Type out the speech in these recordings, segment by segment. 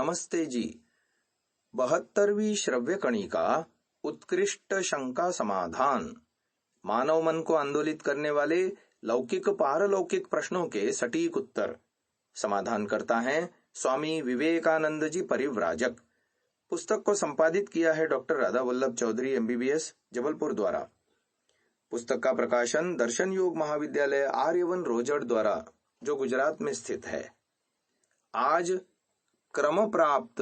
नमस्ते जी। 72वीं श्रव्य कणिका उत्कृष्ट शंका समाधान। मानव मन को आंदोलित करने वाले लौकिक पारलौकिक प्रश्नों के सटीक उत्तर समाधान करता है स्वामी विवेकानंद जी परिव्राजक। पुस्तक को संपादित किया है डॉक्टर राधा वल्लभ चौधरी MBBS जबलपुर द्वारा। पुस्तक का प्रकाशन दर्शन योग महाविद्यालय आर्यवन रोजड़ द्वारा जो गुजरात में स्थित है। आज क्रम प्राप्त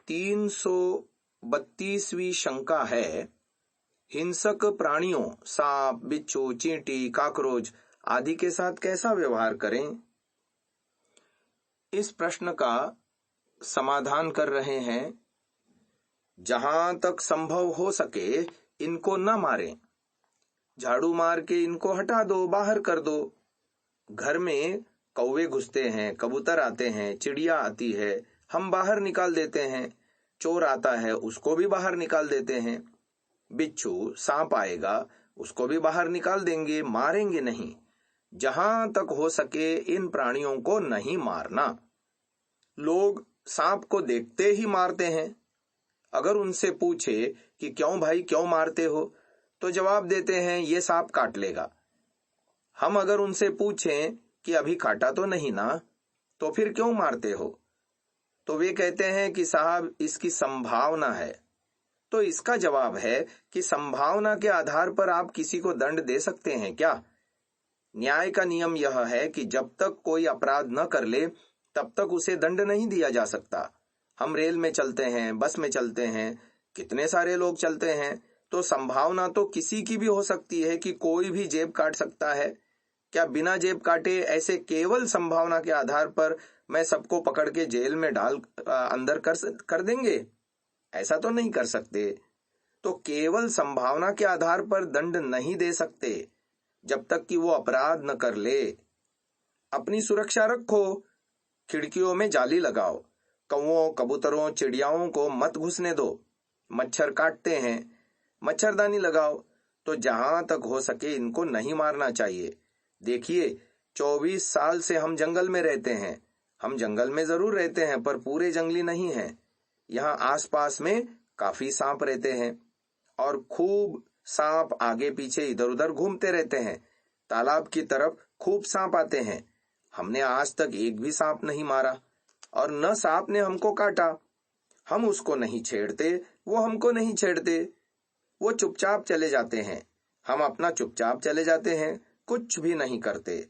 332वीं शंका है, हिंसक प्राणियों सांप, बिच्छू, चींटी, काकरोच आदि के साथ कैसा व्यवहार करें। इस प्रश्न का समाधान कर रहे हैं, जहां तक संभव हो सके इनको न मारें, झाड़ू मार के इनको हटा दो, बाहर कर दो। घर में कौवे घुसते हैं, कबूतर आते हैं, चिड़िया आती है, हम बाहर निकाल देते हैं। चोर आता है, उसको भी बाहर निकाल देते हैं। बिच्छू, सांप आएगा, उसको भी बाहर निकाल देंगे, मारेंगे नहीं। जहां तक हो सके इन प्राणियों को नहीं मारना। लोग सांप को देखते ही मारते हैं। अगर उनसे पूछे कि क्यों भाई, क्यों मारते हो, तो जवाब देते हैं ये सांप काट लेगा। हम अगर उनसे पूछें कि अभी काटा तो नहीं ना, तो फिर क्यों मारते हो, तो वे कहते हैं कि साहब इसकी संभावना है। तो इसका जवाब है कि संभावना के आधार पर आप किसी को दंड दे सकते हैं क्या? न्याय का नियम यह है कि जब तक कोई अपराध न कर ले तब तक उसे दंड नहीं दिया जा सकता। हम रेल में चलते हैं, बस में चलते हैं, कितने सारे लोग चलते हैं, तो संभावना तो किसी की भी हो सकती है कि कोई भी जेब काट सकता है। क्या बिना जेब काटे ऐसे केवल संभावना के आधार पर मैं सबको पकड़ के जेल में डाल अंदर कर देंगे? ऐसा तो नहीं कर सकते। तो केवल संभावना के आधार पर दंड नहीं दे सकते जब तक कि वो अपराध न कर ले। अपनी सुरक्षा रखो, खिड़कियों में जाली लगाओ, कौवों, कबूतरों, चिड़ियाओं को मत घुसने दो। मच्छर काटते हैं, मच्छरदानी लगाओ। तो जहां तक हो सके इनको नहीं मारना चाहिए। देखिए, 24 साल से हम जंगल में रहते हैं। हम जंगल में जरूर रहते हैं पर पूरे जंगली नहीं हैं। यहाँ आसपास में काफी सांप रहते हैं और खूब सांप आगे पीछे इधर उधर घूमते रहते हैं। तालाब की तरफ खूब सांप आते हैं। हमने आज तक एक भी सांप नहीं मारा और न सांप ने हमको काटा। हम उसको नहीं छेड़ते, वो हमको नहीं छेड़ते। वो चुपचाप चले जाते हैं, हम अपना चुपचाप चले जाते हैं, कुछ भी नहीं करते।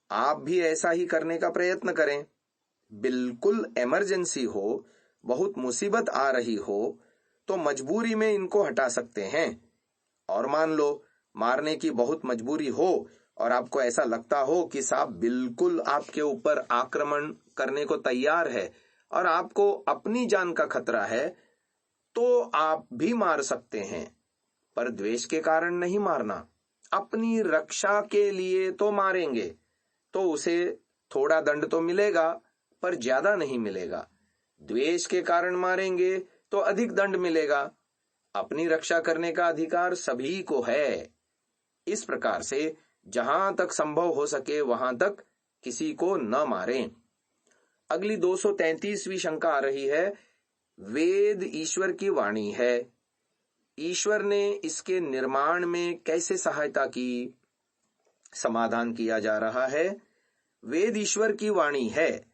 आप भी ऐसा ही करने का प्रयत्न करें। बिल्कुल इमरजेंसी हो, बहुत मुसीबत आ रही हो, तो मजबूरी में इनको हटा सकते हैं। और मान लो मारने की बहुत मजबूरी हो और आपको ऐसा लगता हो कि सांप बिल्कुल आपके ऊपर आक्रमण करने को तैयार है और आपको अपनी जान का खतरा है, तो आप भी मार सकते हैं, पर द्वेष के कारण नहीं मारना। अपनी रक्षा के लिए तो मारेंगे, तो उसे थोड़ा दंड तो मिलेगा पर ज्यादा नहीं मिलेगा। द्वेष के कारण मारेंगे तो अधिक दंड मिलेगा। अपनी रक्षा करने का अधिकार सभी को है। इस प्रकार से जहां तक संभव हो सके वहां तक किसी को न मारें। अगली 233वीं शंका आ रही है, वेद ईश्वर की वाणी है, ईश्वर ने इसके निर्माण में कैसे सहायता की? समाधान किया जा रहा है, वेद ईश्वर की वाणी है।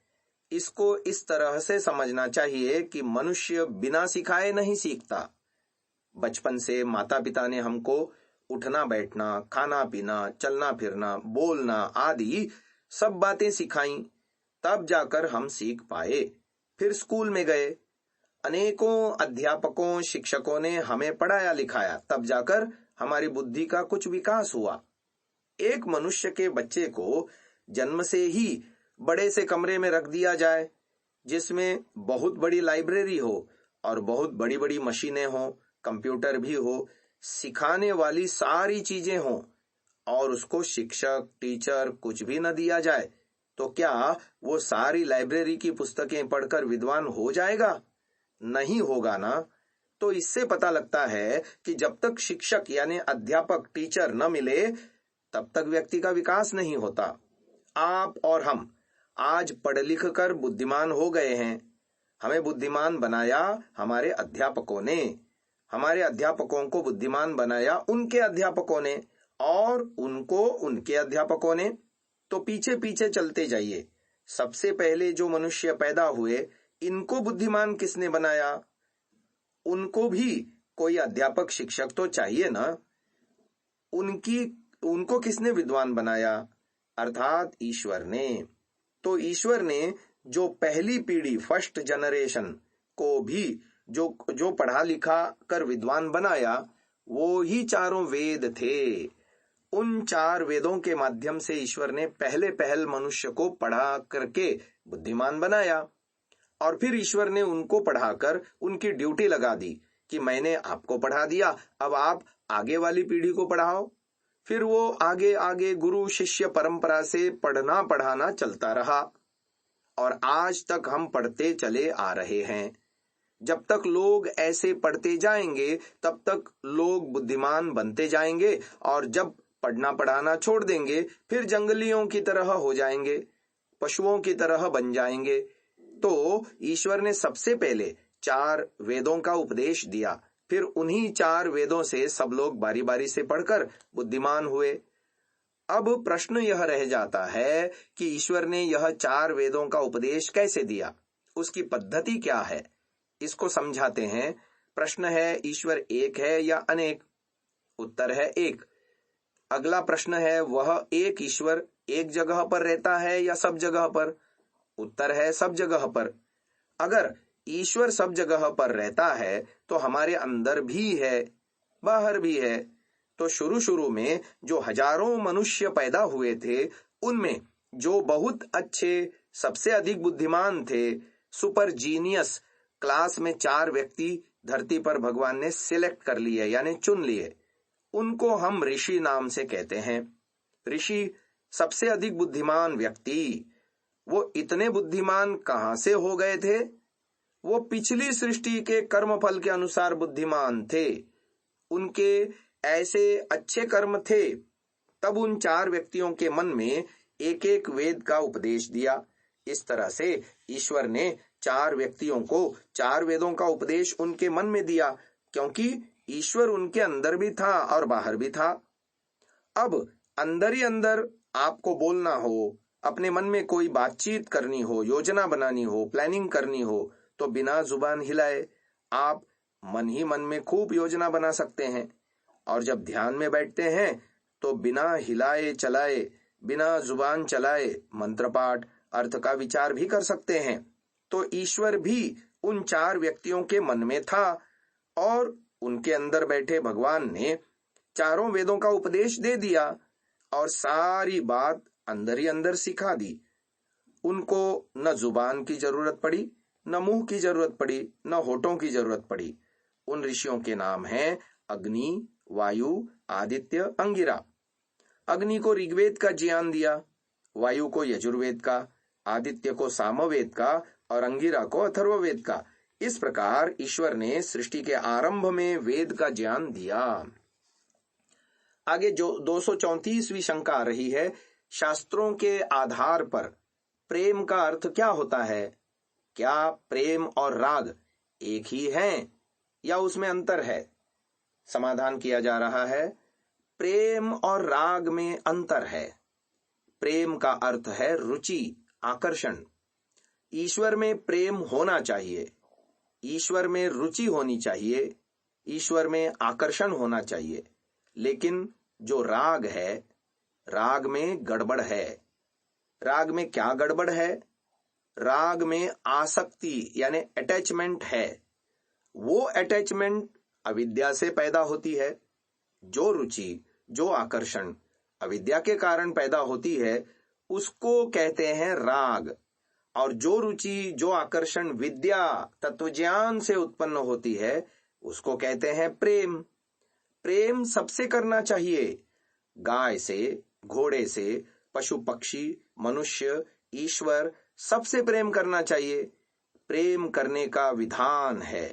इसको इस तरह से समझना चाहिए कि मनुष्य बिना सिखाए नहीं सीखता। बचपन से माता पिता ने हमको उठना बैठना, खाना पीना, चलना फिरना, बोलना आदि सब बातें सिखाई, तब जाकर हम सीख पाए। फिर स्कूल में गए, अनेकों अध्यापकों, शिक्षकों ने हमें पढ़ाया लिखाया, तब जाकर हमारी बुद्धि का कुछ विकास हुआ। एक मनुष्य के बच्चे को जन्म से ही बड़े से कमरे में रख दिया जाए, जिसमें बहुत बड़ी लाइब्रेरी हो और बहुत बड़ी बड़ी मशीनें हो, कंप्यूटर भी हो, सिखाने वाली सारी चीजें हो, और उसको शिक्षक, टीचर कुछ भी न दिया जाए, तो क्या वो सारी लाइब्रेरी की पुस्तकें पढ़कर विद्वान हो जाएगा? नहीं होगा ना। तो इससे पता लगता है कि जब तक शिक्षक यानी अध्यापक, टीचर न मिले तब तक व्यक्ति का विकास नहीं होता। आप और हम आज पढ़ लिख कर बुद्धिमान हो गए हैं, हमें बुद्धिमान बनाया हमारे अध्यापकों ने, हमारे अध्यापकों को बुद्धिमान बनाया उनके अध्यापकों ने, और उनको उनके अध्यापकों ने। तो पीछे पीछे चलते जाइए। सबसे पहले जो मनुष्य पैदा हुए, इनको बुद्धिमान किसने बनाया? उनको भी कोई अध्यापक शिक्षक तो चाहिए ना। उनको किसने विद्वान बनाया? अर्थात ईश्वर ने। तो ईश्वर ने जो पहली पीढ़ी, फर्स्ट जनरेशन को भी जो पढ़ा लिखा कर विद्वान बनाया, वो ही चारों वेद थे। उन 4 वेदों के माध्यम से ईश्वर ने पहल मनुष्य को पढ़ा करके बुद्धिमान बनाया, और फिर ईश्वर ने उनको पढ़ाकर उनकी ड्यूटी लगा दी कि मैंने आपको पढ़ा दिया, अब आप आगे वाली पीढ़ी को पढ़ाओ। फिर वो आगे आगे गुरु शिष्य परंपरा से पढ़ना पढ़ाना चलता रहा, और आज तक हम पढ़ते चले आ रहे हैं। जब तक लोग ऐसे पढ़ते जाएंगे तब तक लोग बुद्धिमान बनते जाएंगे, और जब पढ़ना पढ़ाना छोड़ देंगे फिर जंगलियों की तरह हो जाएंगे, पशुओं की तरह बन जाएंगे। तो ईश्वर ने सबसे पहले 4 वेदों का उपदेश दिया, फिर उन्हीं 4 वेदों से सब लोग बारी बारी से पढ़कर बुद्धिमान हुए। अब प्रश्न यह रह जाता है कि ईश्वर ने यह 4 वेदों का उपदेश कैसे दिया, उसकी पद्धति क्या है, इसको समझाते हैं। प्रश्न है, ईश्वर एक है या अनेक? उत्तर है एक। अगला प्रश्न है, वह एक ईश्वर एक जगह पर रहता है या सब जगह पर? उत्तर है सब जगह पर। अगर ईश्वर सब जगह पर रहता है तो हमारे अंदर भी है, बाहर भी है। तो शुरू में जो हजारों मनुष्य पैदा हुए थे, उनमें जो बहुत अच्छे, सबसे अधिक बुद्धिमान थे, सुपर जीनियस क्लास में 4 व्यक्ति धरती पर भगवान ने सिलेक्ट कर लिए, यानी चुन लिए। उनको हम ऋषि नाम से कहते हैं। ऋषि सबसे अधिक बुद्धिमान व्यक्ति। वो इतने बुद्धिमान कहां से हो गए थे? वो पिछली सृष्टि के कर्मफल के अनुसार बुद्धिमान थे। उनके ऐसे अच्छे कर्म थे, तब उन 4 व्यक्तियों के मन में एक एक वेद का उपदेश दिया। इस तरह से ईश्वर ने 4 व्यक्तियों को 4 वेदों का उपदेश उनके मन में दिया, क्योंकि ईश्वर उनके अंदर भी था और बाहर भी था। अब अंदर ही अंदर आपको बोलना हो, अपने मन में कोई बातचीत करनी हो, योजना बनानी हो, प्लानिंग करनी हो, तो बिना जुबान हिलाए आप मन ही मन में खूब योजना बना सकते हैं। और जब ध्यान में बैठते हैं तो बिना हिलाए चलाए, बिना जुबान चलाए मंत्र पाठ, अर्थ का विचार भी कर सकते हैं। तो ईश्वर भी उन 4 व्यक्तियों के मन में था, और उनके अंदर बैठे भगवान ने चारों वेदों का उपदेश दे दिया, और सारी बात अंदर ही अंदर सिखा दी। उनको न जुबान की जरूरत पड़ी, न मुंह की जरूरत पड़ी, न होठों की जरूरत पड़ी। उन ऋषियों के नाम हैं अग्नि, वायु, आदित्य, अंगिरा। अग्नि को ऋग्वेद का ज्ञान दिया, वायु को यजुर्वेद का, आदित्य को सामवेद का, और अंगिरा को अथर्ववेद का। इस प्रकार ईश्वर ने सृष्टि के आरंभ में वेद का ज्ञान दिया। आगे जो 234वीं शंका आ रही है, शास्त्रों के आधार पर प्रेम का अर्थ क्या होता है? क्या प्रेम और राग एक ही हैं या उसमें अंतर है? समाधान किया जा रहा है, प्रेम और राग में अंतर है। प्रेम का अर्थ है रुचि, आकर्षण। ईश्वर में प्रेम होना चाहिए, ईश्वर में रुचि होनी चाहिए, ईश्वर में आकर्षण होना चाहिए। लेकिन जो राग है, राग में गड़बड़ है। राग में क्या गड़बड़ है? राग में आसक्ति यानी अटैचमेंट है। वो अटैचमेंट अविद्या से पैदा होती है। जो रुचि, जो आकर्षण अविद्या के कारण पैदा होती है, उसको कहते हैं राग। और जो रुचि, जो आकर्षण विद्या, तत्वज्ञान से उत्पन्न होती है, उसको कहते हैं प्रेम। प्रेम सबसे करना चाहिए। गाय से, घोड़े से, पशु पक्षी, मनुष्य, ईश्वर, सबसे प्रेम करना चाहिए। प्रेम करने का विधान है।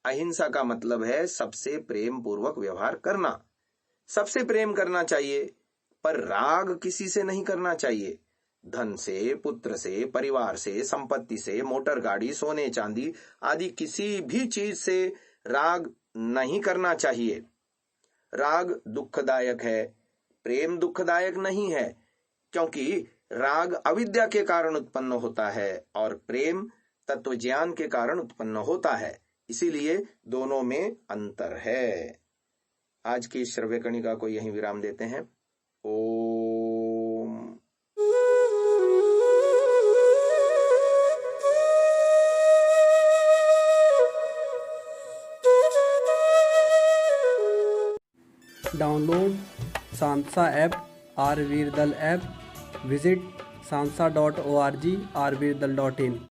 अहिंसा का मतलब है सबसे प्रेम पूर्वक व्यवहार करना। सबसे प्रेम करना चाहिए, पर राग किसी से नहीं करना चाहिए। धन से, पुत्र से, परिवार से, संपत्ति से, मोटर गाड़ी, सोने चांदी आदि किसी भी चीज से राग नहीं करना चाहिए। राग दुखदायक है, प्रेम दुखदायक नहीं है, क्योंकि राग अविद्या के कारण उत्पन्न होता है और प्रेम तत्व ज्ञान के कारण उत्पन्न होता है। इसीलिए दोनों में अंतर है। आज की श्रव्य कणिका को यहीं विराम देते हैं। ओम। डाउनलोड सांसा ऐप, आरवीरदल ऐप, विजिट sansa.org, rvirdal.in।